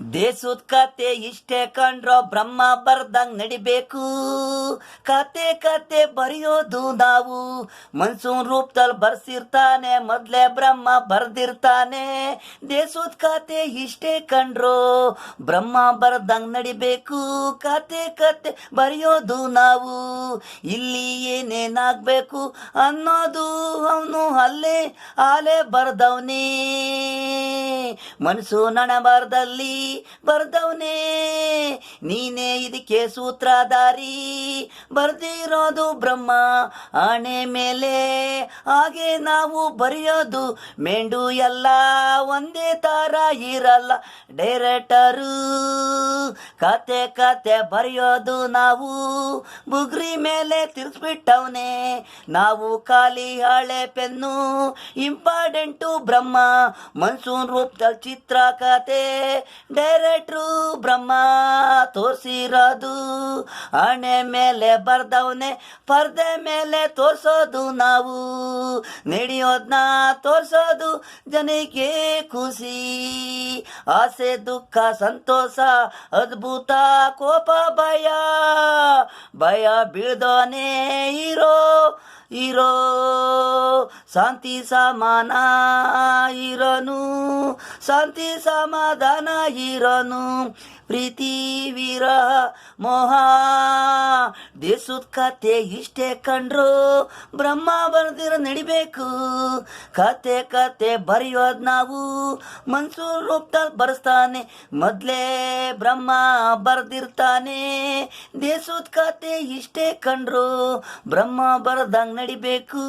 ದೇಶದ ಕತೆ ಇಷ್ಟೇ ಕಂಡ್ರೋ ಬ್ರಹ್ಮ ಬರ್ದಂಗ್ ನಡಿಬೇಕು. ಕತೆ ಕತೆ ಬರೆಯೋದು ನಾವು, ಮನ್ಸೂನ್ ರೂಪದಲ್ಲಿ ಬರ್ಸಿರ್ತಾನೆ, ಮೊದ್ಲೇ ಬ್ರಹ್ಮ ಬರ್ದಿರ್ತಾನೆ. ದೇಶದ ಕತೆ ಇಷ್ಟೇ ಕಂಡ್ರೋ ಬ್ರಹ್ಮ ಬರ್ದಂಗ್ ನಡಿಬೇಕು. ಕತೆ ಕತೆ ಬರೆಯೋದು ನಾವು, ಇಲ್ಲಿ ಏನೇನಾಗ್ಬೇಕು ಅನ್ನೋದು ಅವನು ಅಲ್ಲೇ ಆಲೆ ಬರ್ದವ್ನೇ. ಮನಸ್ಸು ನಡಬಾರ್ದಲ್ಲಿ ಬರ್ದವನೇ ನೀನೇ, ಇದಕ್ಕೆ ಸೂತ್ರಧಾರಿ. ಬರ್ದಿರೋದು ಬ್ರಹ್ಮ ಆಣೆ ಮೇಲೆ, ಹಾಗೆ ನಾವು ಬರೆಯೋದು. ಮೆಂಡು ಎಲ್ಲ ಒಂದೇ ತರ ಇರಲ್ಲ, ಡೈರೆಕ್ಟರು ಕತೆ ಕತೆ ಬರೆಯೋದು ನಾವು. ಬುಗ್ರಿ ಮೇಲೆ ತಿರ್ಸ್ಬಿಟ್ಟವನೇ ನಾವು, ಖಾಲಿ ಹಳೆ ಪೆನ್ನು ಇಂಪಾರ್ಟೆಂಟು ಬ್ರಹ್ಮ. ಮನ್ಸೂನ್ ರೂಪದಲ್ಲಿ ಚಿತ್ರ ಕತೆ ಡೈರೆಕ್ಟ್ರು ಬ್ರಹ್ಮ ತೋರಿಸಿರೋದು. ಹಣೆ ಮೇಲೆ ಬರ್ದವನೆ, ಪರ್ದೆ ಮೇಲೆ ತೋರ್ಸೋದು ನಾವು. ನಡೆಯೋದನ್ನ ತೋರ್ಸೋದು ಜನಕ್ಕೆ ಖುಷಿ, ಆಸೆ ದುಃಖ ಸಂತೋಷ ಅದ್ಭುತ ಕೋಪ ಭಯ. ಭಯ ಬೀಳ್ದೋನೆ ಇರೋ ಶಾಂತಿ ಸಮಾನ ಇರೋನು, ಶಾಂತಿ ಸಮಾಧಾನ ಇರೋನು. ಪ್ರೀತಿ ವಿರಹ ಮೋಹ ದೇಶದ ಕತೆ ಇಷ್ಟೇ ಕಂಡ್ರು ಬ್ರಹ್ಮ ಬರ್ದಿರೋ ನಡಿಬೇಕು. ಕತೆ ಕತೆ ಬರೆಯೋದು ನಾವು, ಮನ್ಸೂರ್ ರೂಪದಲ್ಲಿ ಬರ್ಸ್ತಾನೆ, ಮೊದ್ಲೇ ಬ್ರಹ್ಮ ಬರ್ದಿರ್ತಾನೆ. ದೇಶದ ಕತೆ ಇಷ್ಟೇ ಕಂಡ್ರು ಬ್ರಹ್ಮ ಬರ್ದಂಗ್ ನಡಿಬೇಕು.